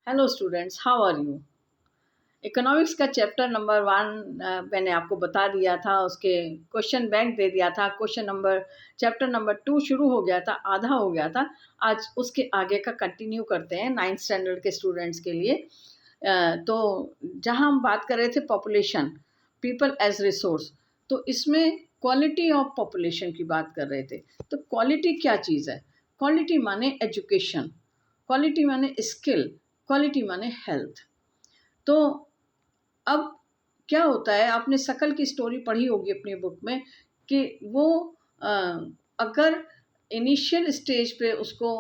Hello students, how are you. Economics का chapter number 1 मैंने आपको बता दिया था, उसके क्वेश्चन बैंक दे दिया था। चैप्टर नंबर 2 शुरू हो गया था, आधा हो गया था। आज उसके आगे का कंटिन्यू करते हैं 9th स्टैंडर्ड के स्टूडेंट्स के लिए। तो जहां हम बात कर रहे थे पॉपुलेशन, पीपल एज रिसोर्स, तो इसमें क्वालिटी ऑफ पॉपुलेशन की बात कर रहे थे। तो क्वालिटी क्या चीज़ है? क्वालिटी माने एजुकेशन, क्वालिटी माने स्किल, क्वालिटी माने हेल्थ। तो अब क्या होता है, आपने शकल की स्टोरी पढ़ी होगी अपनी बुक में कि वो अ, अगर इनिशियल स्टेज पे उसको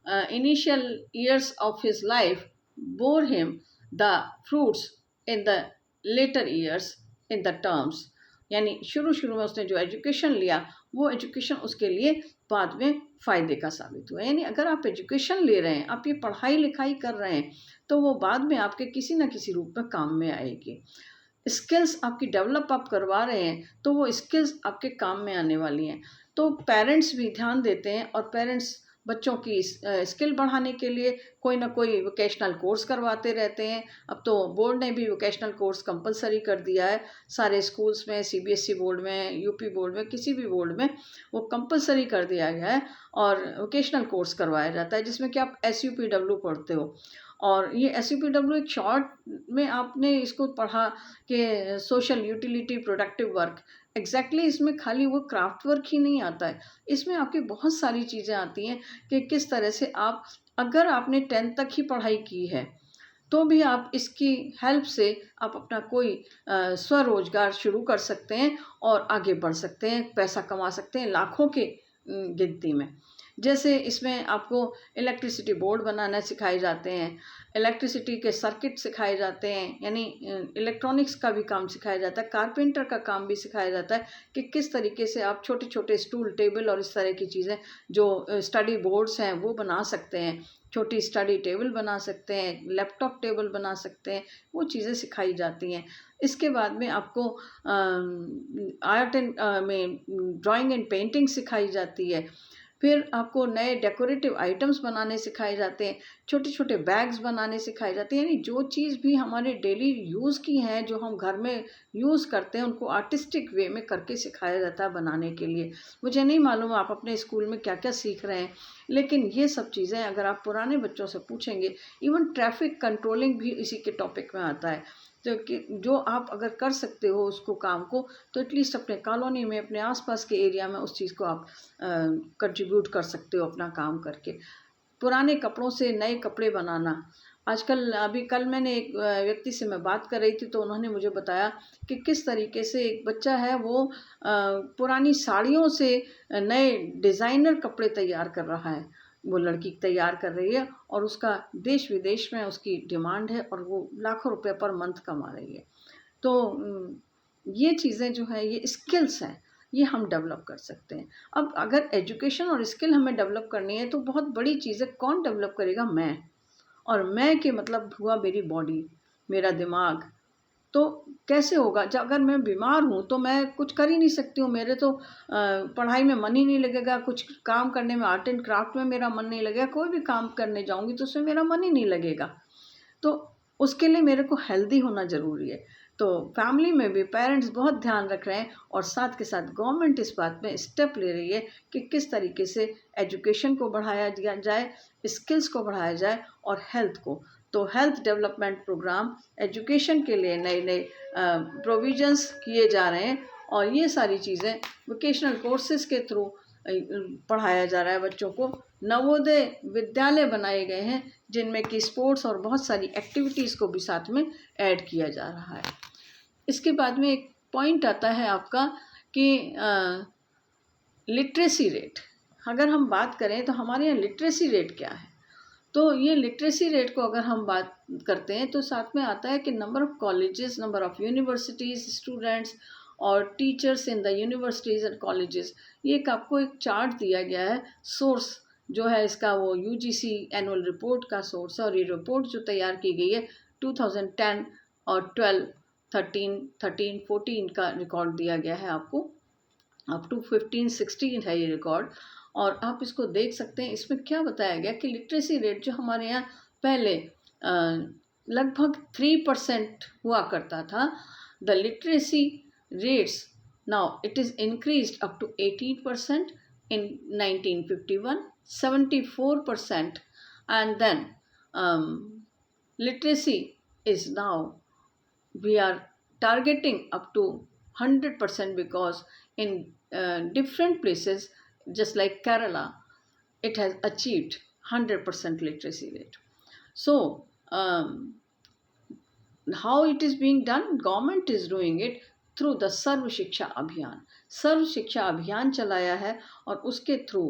initial years of his life bore him the fruits in the later years in the terms, यानी शुरू शुरू में उसने जो एजुकेशन लिया वो एजुकेशन उसके लिए बाद में फ़ायदे का साबित हुआ। यानी अगर आप एजुकेशन ले रहे हैं, आप ये पढ़ाई लिखाई कर रहे हैं, तो वो बाद में आपके किसी न किसी रूप में काम में आएगी। स्किल्स आपकी डेवलप आप करवा रहे हैं, तो वो स्किल्स आपके काम में आने वाली हैं। तो पेरेंट्स भी ध्यान देते हैं और पेरेंट्स बच्चों की स्किल बढ़ाने के लिए कोई ना कोई वोकेशनल कोर्स करवाते रहते हैं। अब तो बोर्ड ने भी वोकेशनल कोर्स कंपलसरी कर दिया है सारे स्कूल्स में, सीबीएसई बोर्ड में, यूपी बोर्ड में, किसी भी बोर्ड में वो कंपलसरी कर दिया गया है और वोकेशनल कोर्स करवाया जाता है जिसमें कि आप SUPW पढ़ते हो। और ये SUPW एक शॉर्ट में आपने इसको पढ़ा कि social utility productive work. Exactly इसमें खाली वो क्राफ्ट वर्क ही नहीं आता है, इसमें आपकी बहुत सारी चीज़ें आती हैं कि किस तरह से आप, अगर आपने 10th तक ही पढ़ाई की है तो भी आप इसकी हेल्प से आप अपना कोई स्वरोजगार शुरू कर सकते हैं और आगे बढ़ सकते हैं, पैसा कमा सकते हैं लाखों के गिनती में। जैसे इसमें आपको इलेक्ट्रिसिटी बोर्ड बनाना सिखाए जाते हैं, इलेक्ट्रिसिटी के सर्किट सिखाए जाते हैं, यानी इलेक्ट्रॉनिक्स का भी काम सिखाया जाता है, कारपेंटर का काम भी सिखाया जाता है कि किस तरीके से आप छोटे छोटे स्टूल, टेबल और इस तरह की चीज़ें जो स्टडी बोर्ड्स हैं वो बना सकते हैं, छोटी स्टडी टेबल बना सकते हैं, लैपटॉप टेबल बना सकते हैं, वो चीज़ें सिखाई जाती हैं। इसके बाद में आपको आर्ट एंड में ड्राइंग एंड पेंटिंग सिखाई जाती है। फिर आपको नए डेकोरेटिव आइटम्स बनाने सिखाए जाते हैं, छोटे छोटे बैग्स बनाने सिखाए जाते हैं, यानी जो चीज़ भी हमारे डेली यूज़ की हैं, जो हम घर में यूज़ करते हैं, उनको आर्टिस्टिक वे में करके सिखाया जाता है बनाने के लिए। मुझे नहीं मालूम आप अपने स्कूल में क्या क्या सीख रहे हैं, लेकिन ये सब चीज़ें अगर आप पुराने बच्चों से पूछेंगे, इवन ट्रैफिक कंट्रोलिंग भी इसी के टॉपिक में आता है। तो कि जो आप अगर कर सकते हो उसको काम को, तो एटलीस्ट अपने कॉलोनी में, अपने आसपास के एरिया में उस चीज़ को आप कंट्रीब्यूट कर सकते हो अपना काम करके। पुराने कपड़ों से नए कपड़े बनाना, आजकल अभी कल मैंने एक व्यक्ति से मैं बात कर रही थी तो उन्होंने मुझे बताया कि किस तरीके से एक बच्चा है वो पुरानी साड़ियों से नए डिज़ाइनर कपड़े तैयार कर रहा है। वो लड़की तैयार कर रही है और उसका देश विदेश में उसकी डिमांड है और वो लाखों रुपए पर मंथ कमा रही है। तो ये चीज़ें जो हैं, ये स्किल्स हैं, ये हम डेवलप कर सकते हैं। अब अगर एजुकेशन और स्किल हमें डेवलप करनी है तो बहुत बड़ी चीज़ है, कौन डेवलप करेगा? मैं। और मैं के मतलब हुआ मेरी बॉडी, मेरा दिमाग। तो कैसे होगा? जब अगर मैं बीमार हूँ तो मैं कुछ कर ही नहीं सकती हूँ, मेरे तो पढ़ाई में मन ही नहीं लगेगा, कुछ काम करने में, आर्ट एंड क्राफ्ट में मेरा मन नहीं लगेगा, कोई भी काम करने जाऊँगी तो उसमें मेरा मन ही नहीं लगेगा। तो उसके लिए मेरे को हेल्दी होना ज़रूरी है। तो फैमिली में भी पेरेंट्स बहुत ध्यान रख रहे हैं और साथ के साथ गवर्नमेंट इस बात में स्टेप ले रही है कि किस तरीके से एजुकेशन को बढ़ाया दिया जाए, स्किल्स को बढ़ाया जाए और हेल्थ को। तो हेल्थ डेवलपमेंट प्रोग्राम, एजुकेशन के लिए नए नए प्रोविजंस किए जा रहे हैं और ये सारी चीज़ें वोकेशनल कोर्सेज़ के थ्रू पढ़ाया जा रहा है बच्चों को। नवोदय विद्यालय बनाए गए हैं जिनमें कि स्पोर्ट्स और बहुत सारी एक्टिविटीज़ को भी साथ में ऐड किया जा रहा है। इसके बाद में एक पॉइंट आता है आपका कि लिटरेसी रेट। अगर हम बात करें तो हमारे यहाँ लिटरेसी रेट क्या है? तो ये लिटरेसी रेट को अगर हम बात करते हैं तो साथ में आता है कि number of colleges, number of universities, students और teachers in the universities and colleges. ये एक आपको एक चार्ट दिया गया है। सोर्स जो है इसका वो यूजीसी एनुअल रिपोर्ट का सोर्स है और ये रिपोर्ट जो तैयार की गई है 2010 और 12, 13, 14 का रिकॉर्ड दिया गया है आपको। अप टू 15-16 है ये रिकॉर्ड और आप इसको देख सकते हैं। इसमें क्या बताया गया कि लिटरेसी रेट जो हमारे यहाँ पहले लगभग 3% हुआ करता था. The literacy rates now it is increased up to 18% in 1951, 74%, and then literacy is now we are targeting up to 100% because in different places just like Kerala it has achieved 100% literacy rate. So how it is being done? Government is doing it through the Sarva Shiksha Abhiyan. सर्व शिक्षा अभियान चलाया है और उसके through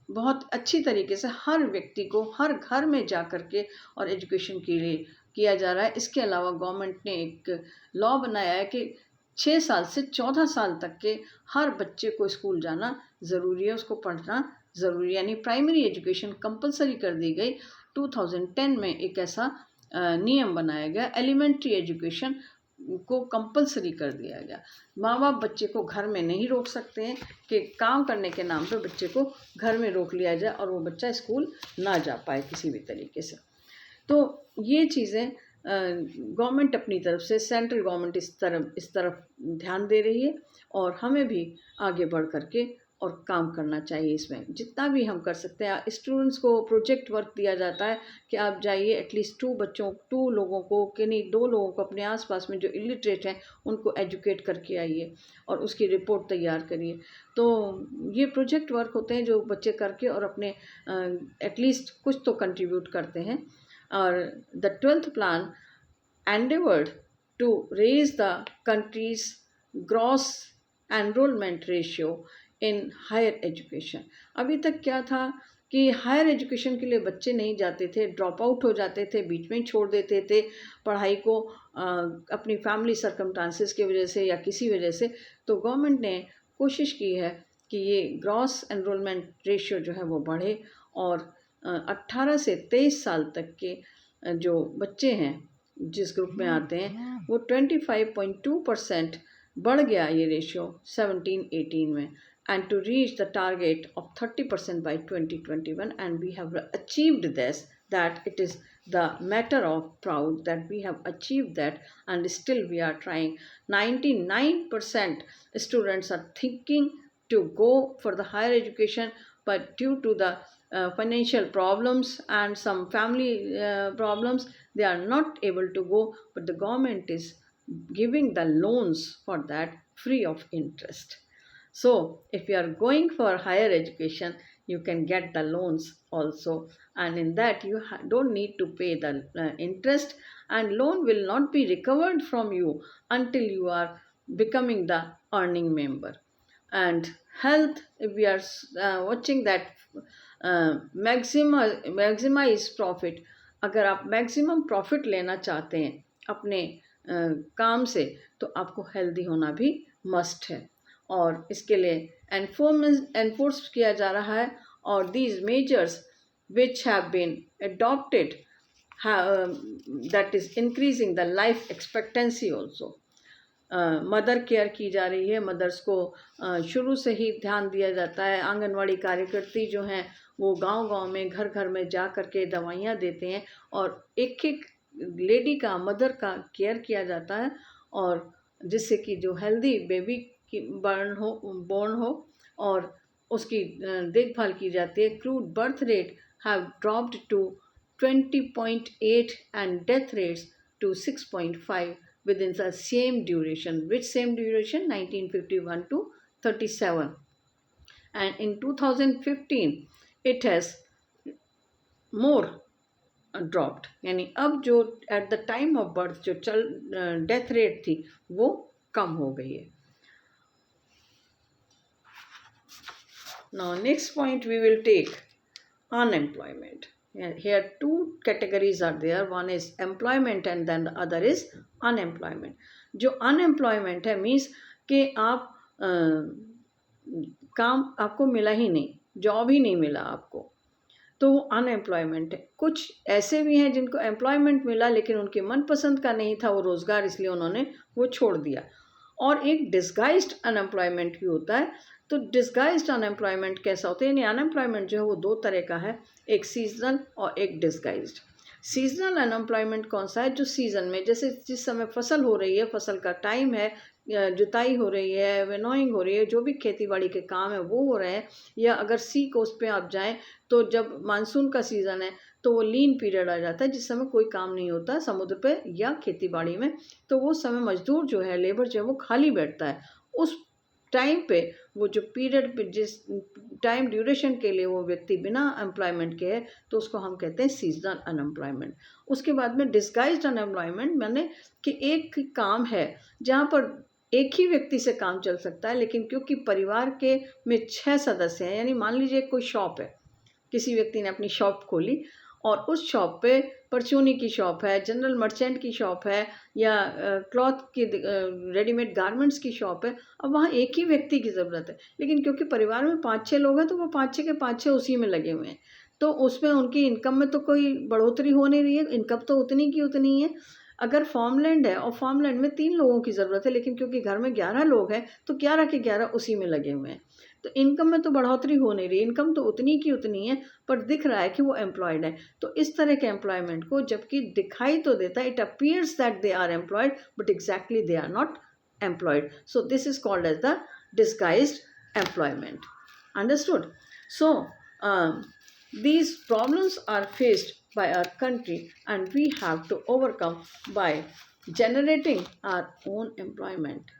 बहुत अच्छी तरीके से हर व्यक्ति को हर घर में जा कर के और एजुकेशन के लिए किया जा रहा है. इसके अलावा गवर्नमेंट ने एक लॉ बनाया है कि 6 साल से 14 साल तक के हर बच्चे को स्कूल जाना ज़रूरी है, उसको पढ़ना ज़रूरी है, यानी प्राइमरी एजुकेशन कंपलसरी कर दी गई. 2010 में एक ऐसा नियम बनाया गया. एलिमेंट्री एजुकेशन को कंपलसरी कर दिया गया. माँ बाप बच्चे को घर में नहीं रोक सकते हैं कि काम करने के नाम पे बच्चे को घर में रोक लिया जाए और वो बच्चा स्कूल ना जा पाए किसी भी तरीके से. तो ये चीज़ें गवर्नमेंट अपनी तरफ से, सेंट्रल गवर्नमेंट इस तरफ ध्यान दे रही है और हमें भी आगे बढ़ करके और काम करना चाहिए. इसमें जितना भी हम कर सकते हैं. स्टूडेंट्स को प्रोजेक्ट वर्क दिया जाता है कि आप जाइए एटलीस्ट 2 लोगों को कि नहीं 2 लोगों को अपने आसपास में जो इलिटरेट हैं उनको एजुकेट करके आइए और उसकी रिपोर्ट तैयार करिए. तो ये प्रोजेक्ट वर्क होते हैं जो बच्चे करके और अपने एटलीस्ट कुछ तो कंट्रीब्यूट करते हैं. और the 12th plan endeavored to raise the country's gross enrollment ratio in higher education. अभी तक क्या था कि हायर एजुकेशन के लिए बच्चे नहीं जाते थे, ड्रॉप आउट हो जाते थे, बीच में ही छोड़ देते थे पढ़ाई को अपनी फैमिली सर्कमस्टांसेस की वजह से या किसी वजह से. तो गवर्नमेंट ने कोशिश की है कि ये ग्रॉस एनरोलमेंट रेशियो जो है वो बढ़े और 18 से 23 साल तक के जो बच्चे हैं जिस ग्रुप में आते हैं वो 25.2% बढ़ गया ये रेशियो 17-18 में. And to reach the target of 30% by 2021, and we have achieved this, that it is the matter of proud that we have achieved that, and still we are trying. 99% students are thinking to go for the higher education, but due to the financial problems and some family problems, they are not able to go, but the government is giving the loans for that free of interest. So if you are going for higher education, you can get the loans also, and in that you don't need to pay the interest, and loan will not be recovered from you until you are becoming the earning member. And health, if we are watching that maximize profit, अगर आप maximum profit लेना चाहते हैं अपने काम से तो आपको हेल्दी होना भी मस्ट है और इसके लिए एनफोर्स किया जा रहा है. और these measures which have been adopted that is increasing the life expectancy also. Mother care की जा रही है. मदर्स को शुरू से ही ध्यान दिया जाता है. आंगनवाड़ी कार्यकर्ती जो हैं वो गांव-गांव में घर-घर में जा कर के दवाइयाँ देते हैं और एक-एक लेडी का, मदर का केयर किया जाता है और जिससे कि जो हेल्दी बेबी की बॉर्न हो और उसकी देखभाल की जाती है. Crude birth rate have dropped to 20.8 and death rates to 6.5 within the same duration. Which same duration? 1951 to 37. And in 2015 it has more dropped. यानी अब जो at the time of birth जो डेथ रेट थी वो कम हो गई है. Now next point we will take unemployment. Here 2 categories are there. One is employment and then the other is unemployment. जो unemployment है means कि आप काम आपको मिला ही नहीं, जॉब ही नहीं मिला आपको, तो वो अनएम्प्लॉयमेंट है. कुछ ऐसे भी हैं जिनको एम्प्लॉयमेंट मिला लेकिन उनके मनपसंद का नहीं था वो रोज़गार, इसलिए उन्होंने वो छोड़ दिया. और एक डिस्गाइज्ड अनएम्प्लॉयमेंट भी होता है तो डिस्गाइज्ड अनएम्प्लॉयमेंट कैसा होता है, यानी अनएम्प्लॉयमेंट जो है वो दो तरह का है, एक सीजनल और एक डिस्गाइज्ड। सीजनल अनएम्प्लॉयमेंट कौन सा है, जो सीज़न में, जैसे जिस समय फसल हो रही है, फसल का टाइम है, जुताई हो रही है, विनोइंग हो रही है, जो भी खेती बाड़ी के काम है वो हो रहे हैं, या अगर सी कोस्ट पे आप जाएं तो जब मानसून का सीज़न है तो वो लीन पीरियड आ जाता है जिस समय कोई काम नहीं होता है समुद्र पे या खेती बाड़ी में, तो वो समय मजदूर जो है, लेबर जो है वो खाली बैठता है। उस टाइम पे वो जो पीरियड पे, जिस टाइम ड्यूरेशन के लिए वो व्यक्ति बिना एम्प्लॉयमेंट के है, तो उसको हम कहते हैं सीजनल अनएम्प्लॉयमेंट। उसके बाद में डिस्गाइज्ड अनएम्प्लॉयमेंट, माने कि एक काम है जहाँ पर एक ही व्यक्ति से काम चल सकता है, लेकिन क्योंकि परिवार के में 6 सदस्य हैं, यानी मान लीजिए कोई शॉप है, किसी व्यक्ति ने अपनी शॉप खोली और उस शॉप पे परचूनी की शॉप है, जनरल मर्चेंट की शॉप है, या क्लॉथ की रेडीमेड गारमेंट्स की शॉप है। अब वहाँ एक ही व्यक्ति की ज़रूरत है, लेकिन क्योंकि परिवार में 5-6 लोग हैं तो वो 5-6 के 5-6 उसी में लगे हुए हैं, तो उसमें उनकी इनकम में तो कोई बढ़ोतरी हो नहीं रही है, इनकम तो उतनी की उतनी है। अगर फार्मलैंड है और फार्मलैंड में 3 लोगों की ज़रूरत है, लेकिन क्योंकि घर में 11 लोग हैं तो 11 के 11 उसी में लगे हुए हैं, तो इनकम में तो बढ़ोतरी हो नहीं रही, इनकम तो उतनी की उतनी है, पर दिख रहा है कि वो एम्प्लॉयड है। तो इस तरह के एम्प्लॉयमेंट को जबकि दिखाई तो देता है, it appears that they are employed but exactly they are not employed, so this is called as the disguised employment. Understood? So these problems are faced by our country and we have to overcome by generating our own employment.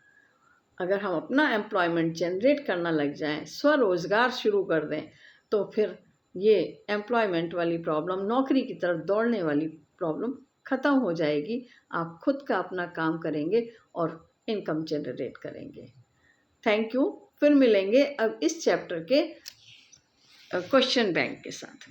अगर हम अपना employment generate करना लग जाएं, स्वरोज़गार शुरू कर दें, तो फिर ये एम्प्लॉयमेंट वाली प्रॉब्लम, नौकरी की तरफ दौड़ने वाली प्रॉब्लम ख़त्म हो जाएगी। आप खुद का अपना काम करेंगे और इनकम जनरेट करेंगे। Thank you. फिर मिलेंगे अब इस चैप्टर के क्वेश्चन बैंक के साथ।